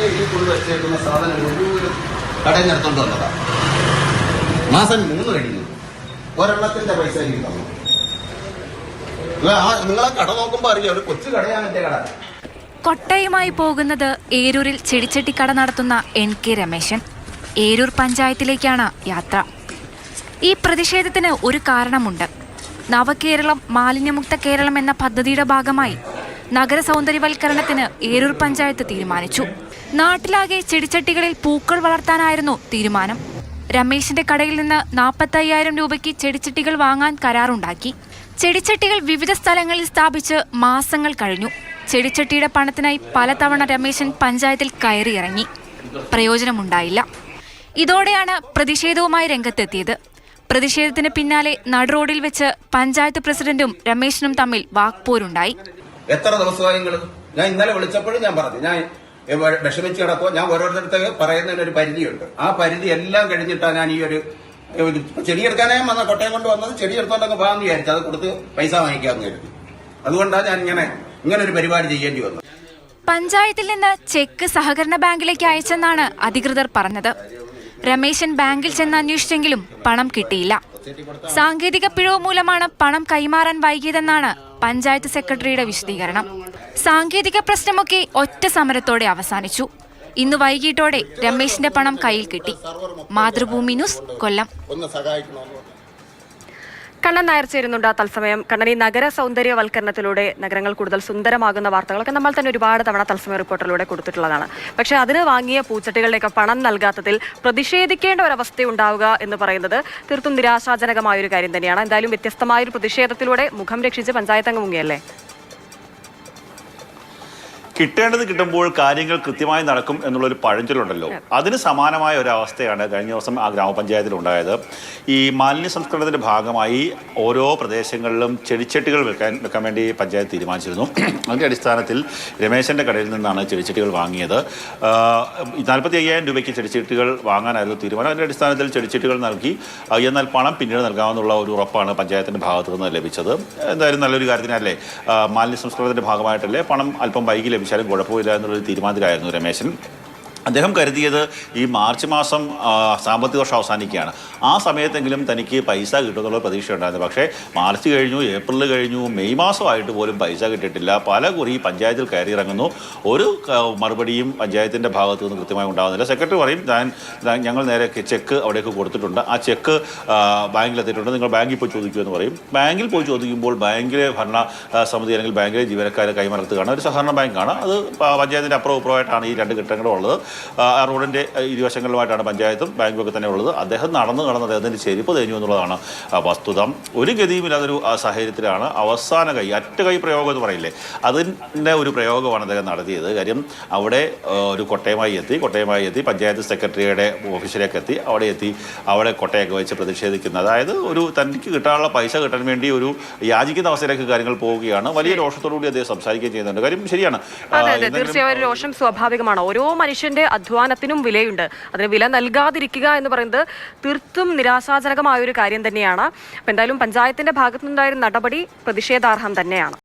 ഈ കൊണ്ട് വെച്ചേക്കുന്ന സാധനം മുഴുവനും കടയിൽ നിർത്തോണ്ട് വന്നതാണ്. മാസം 3 കഴിഞ്ഞു. ഒരെണ്ണത്തിന്റെ പൈസ എനിക്ക് തന്നു. നിങ്ങളെ കട നോക്കുമ്പോ അറിയാം, ഒരു കൊച്ചു കടയാണ് എന്റെ കട. കൊട്ടയുമായി പോകുന്നത് ഏരൂരിൽ ചെടിച്ചട്ടിക്കട നടത്തുന്ന NK രമേശൻ. ഏരൂർ പഞ്ചായത്തിലേക്കാണ് യാത്ര. ഈ പ്രതിഷേധത്തിന് ഒരു കാരണമുണ്ട്. നവകേരളം മാലിന്യമുക്ത കേരളം എന്ന പദ്ധതിയുടെ ഭാഗമായി നഗര സൗന്ദര്യവൽക്കരണത്തിന് ഏരൂർ പഞ്ചായത്ത് തീരുമാനിച്ചു. നാട്ടിലാകെ ചെടിച്ചട്ടികളിൽ പൂക്കൾ വളർത്താനായിരുന്നു തീരുമാനം. രമേശിന്റെ കടയിൽ നിന്ന് 45,000 രൂപയ്ക്ക് ചെടിച്ചട്ടികൾ വാങ്ങാൻ കരാറുണ്ടാക്കി. ചെടിച്ചട്ടികൾ വിവിധ സ്ഥലങ്ങളിൽ സ്ഥാപിച്ച് മാസങ്ങൾ കഴിഞ്ഞു. ചെടിച്ചട്ടിയുടെ പണത്തിനായി പലതവണ രമേശൻ പഞ്ചായത്തിൽ കയറിയിറങ്ങി. പ്രയോജനമുണ്ടായില്ല. ഇതോടെയാണ് പ്രതിഷേധവുമായി രംഗത്തെത്തിയത്. പ്രതിഷേധത്തിന് പിന്നാലെ നടുറോഡിൽ വെച്ച് പഞ്ചായത്ത് പ്രസിഡന്റും രമേശനും തമ്മിൽ വാക്പോരുണ്ടായി. എത്ര ദിവസമായി ഞാൻ ഇന്നലെ വിളിച്ചപ്പോഴും ഞാൻ പറഞ്ഞു, ഞാൻ വിഷമിച്ച് കിടക്കുക. ഞാൻ ഓരോരുത്തർക്ക് പറയുന്നതിന് ഒരു പരിധിയുണ്ട്. ആ പരിധി എല്ലാം കഴിഞ്ഞിട്ടാണ് ഞാൻ ഈ ഒരു ചെടിയെടുക്കാനേ വന്ന കൊട്ടയം കൊണ്ട് വന്നത്. ചെടി എടുത്തോണ്ടൊക്കെ പോകാമെന്ന് വിചാരിച്ചു. അത് കൊടുത്ത് പൈസ വാങ്ങിക്കാമെന്ന് കരുതി. അതുകൊണ്ടാണ് ഞാൻ ഇങ്ങനെ ഒരു പരിപാടി ചെയ്യേണ്ടി വന്നത്. പഞ്ചായത്തിൽ നിന്ന് ചെക്ക് സഹകരണ ബാങ്കിലേക്ക് അയച്ചെന്നാണ് അധികൃതർ പറഞ്ഞത്. രമേശൻ ബാങ്കിൽ ചെന്ന് അന്വേഷിച്ചെങ്കിലും പണം കിട്ടിയില്ല. സാങ്കേതിക പിഴവ് മൂലമാണ് പണം കൈമാറാൻ വൈകിയതെന്നാണ് പഞ്ചായത്ത് സെക്രട്ടറിയുടെ വിശദീകരണം. സാങ്കേതിക പ്രശ്നമൊക്കെ ഒറ്റ സമരത്തോടെ അവസാനിച്ചു. ഇന്ന് വൈകിട്ടോടെ രമേശിന്റെ പണം കയ്യിൽ കിട്ടി. മാതൃഭൂമി ന്യൂസ്, കൊല്ലം. കണ്ണൻ നായർ ചേരുന്നുണ്ട് തത്സമയം. കണ്ണൻ, ഈ നഗര സൗന്ദര്യവൽക്കരണത്തിലൂടെ നഗരങ്ങൾ കൂടുതൽ സുന്ദരമാകുന്ന വാർത്തകളൊക്കെ നമ്മൾ തന്നെ ഒരുപാട് തവണ തത്സമയ റിപ്പോർട്ടിലൂടെ കൊടുത്തിട്ടുള്ളതാണ്. പക്ഷേ അതിന് വാങ്ങിയ പൂച്ചട്ടികളിലേക്ക് പണം നൽകാത്തതിൽ പ്രതിഷേധിക്കേണ്ട ഒരവസ്ഥ ഉണ്ടാവുക എന്ന് പറയുന്നത് തീർത്തും നിരാശാജനകമായ ഒരു കാര്യം തന്നെയാണ്. എന്തായാലും വ്യത്യസ്തമായൊരു പ്രതിഷേധത്തിലൂടെ മുഖം രക്ഷിച്ച് പഞ്ചായത്ത് അംഗം മുങ്ങിയല്ലേ? കിട്ടേണ്ടത് കിട്ടുമ്പോൾ കാര്യങ്ങൾ കൃത്യമായി നടക്കും എന്നുള്ളൊരു പഴഞ്ചൊല്ലുണ്ടല്ലോ, അതിന് സമാനമായ ഒരു അവസ്ഥയാണ് കഴിഞ്ഞ ദിവസം ആ ഗ്രാമപഞ്ചായത്തിൽ ഉണ്ടായത്. ഈ മാലിന്യ സംസ്കരണത്തിന്റെ ഭാഗമായി ഓരോ പ്രദേശങ്ങളിലും ചെടിച്ചട്ടികൾ വെക്കാൻ വേണ്ടി പഞ്ചായത്ത് തീരുമാനിച്ചിരുന്നു. അതിൻ്റെ അടിസ്ഥാനത്തിൽ രമേശന്റെ കടയിൽ നിന്നാണ് ചെടിച്ചട്ടികൾ വാങ്ങിയത്. 45,000 രൂപയ്ക്ക് ചെടിച്ചട്ടികൾ വാങ്ങാനായിരുന്നു തീരുമാനം. അതിൻ്റെ അടിസ്ഥാനത്തിൽ ചെടിച്ചട്ടികൾ നൽകി. എന്നാൽ പണം പിന്നീട് നൽകാമെന്നുള്ള ഒരു ഉറപ്പാണ് പഞ്ചായത്തിന്റെ ഭാഗത്തു നിന്ന് ലഭിച്ചത്. എന്തായാലും നല്ലൊരു കാര്യത്തിനല്ലേ, മാലിന്യ സംസ്കരണത്തിന്റെ ഭാഗമായിട്ടല്ലേ, പണം അല്പം വൈകി ലഭിച്ചാലും കുഴപ്പമില്ല എന്നുള്ളൊരു തീരുമാനത്തിലായിരുന്നു രമേശൻ. അദ്ദേഹം കരുതിയത് ഈ മാർച്ച് മാസം സാമ്പത്തിക വർഷം അവസാനിക്കുകയാണ്, ആ സമയത്തെങ്കിലും തനിക്ക് പൈസ കിട്ടുമെന്നുള്ള പ്രതീക്ഷ ഉണ്ടായിരുന്നു. പക്ഷേ മാർച്ച് കഴിഞ്ഞു, ഏപ്രിൽ കഴിഞ്ഞു, മെയ് മാസമായിട്ട് പോലും പൈസ കിട്ടിയിട്ടില്ല. പല കുറി പഞ്ചായത്തിൽ കയറിയിറങ്ങുന്നു, ഒരു മറുപടിയും പഞ്ചായത്തിൻ്റെ ഭാഗത്തു നിന്ന് കൃത്യമായി ഉണ്ടാകുന്നില്ല. സെക്രട്ടറി പറയും, ഞങ്ങൾ നേരെ ചെക്ക് അവിടേക്ക് കൊടുത്തിട്ടുണ്ട്, ആ ചെക്ക് ബാങ്കിലെത്തിയിട്ടുണ്ട്, നിങ്ങൾ ബാങ്കിൽ പോയി ചോദിക്കുമെന്ന് പറയും. ബാങ്കിൽ പോയി ചോദിക്കുമ്പോൾ ബാങ്കിലെ ഭരണ സമിതി അല്ലെങ്കിൽ ബാങ്കിലെ ജീവനക്കാരെ കൈമലർത്തുകയാണ്. ഒരു സഹകരണ ബാങ്കാണ് അത്. പഞ്ചായത്തിൻ്റെ അപ്പുറവും ഇപ്പുറമായിട്ടാണ് ഈ 2 കെട്ടിടങ്ങളും ഉള്ളത്. ആ റോഡിൻ്റെ ഇരുവശങ്ങളിലുമായിട്ടാണ് പഞ്ചായത്തും ബാങ്കും ഒക്കെ തന്നെ ഉള്ളത്. അദ്ദേഹം നടന്ന് അദ്ദേഹത്തിൻ്റെ ചെരുപ്പ് തേഞ്ഞു എന്നുള്ളതാണ് വസ്തുത. ഒരു ഗതിയുമില്ലാതൊരു സാഹചര്യത്തിലാണ് അവസാന കൈ, അറ്റകൈ പ്രയോഗം എന്ന് പറയില്ലേ, അതിൻ്റെ ഒരു പ്രയോഗമാണ് അദ്ദേഹം നടത്തിയത്. കാര്യം അവിടെ ഒരു കൊട്ടയമായി എത്തി പഞ്ചായത്ത് സെക്രട്ടറിയുടെ ഓഫീസിലേക്ക് എത്തി. അവിടെ കൊട്ടയൊക്കെ വെച്ച് പ്രതിഷേധിക്കുന്നത്, അതായത് ഒരു തനിക്ക് കിട്ടാനുള്ള പൈസ കിട്ടാൻ വേണ്ടി ഒരു യാചിക്കുന്ന അവസ്ഥയിലേക്ക് കാര്യങ്ങൾ പോവുകയാണ്. വലിയ രോഷത്തോടുകൂടി അദ്ദേഹം സംസാരിക്കുകയും ചെയ്യുന്നുണ്ട്. കാര്യം ശരിയാണ്, തീർച്ചയായും രോഷം സ്വാഭാവികമാണ്. ഓരോ മനുഷ്യന്റെ അധ്വാനത്തിനും വിലയുണ്ട്. അതിന് വില നൽകാതിരിക്കുക എന്ന് പറയുന്നത് തീർത്തും നിരാശാജനകമായ ഒരു കാര്യം തന്നെയാണ്. അപ്പം എന്തായാലും പഞ്ചായത്തിന്റെ ഭാഗത്തുനിന്നുണ്ടായിരുന്ന നടപടി പ്രതിഷേധാർഹം തന്നെയാണ്.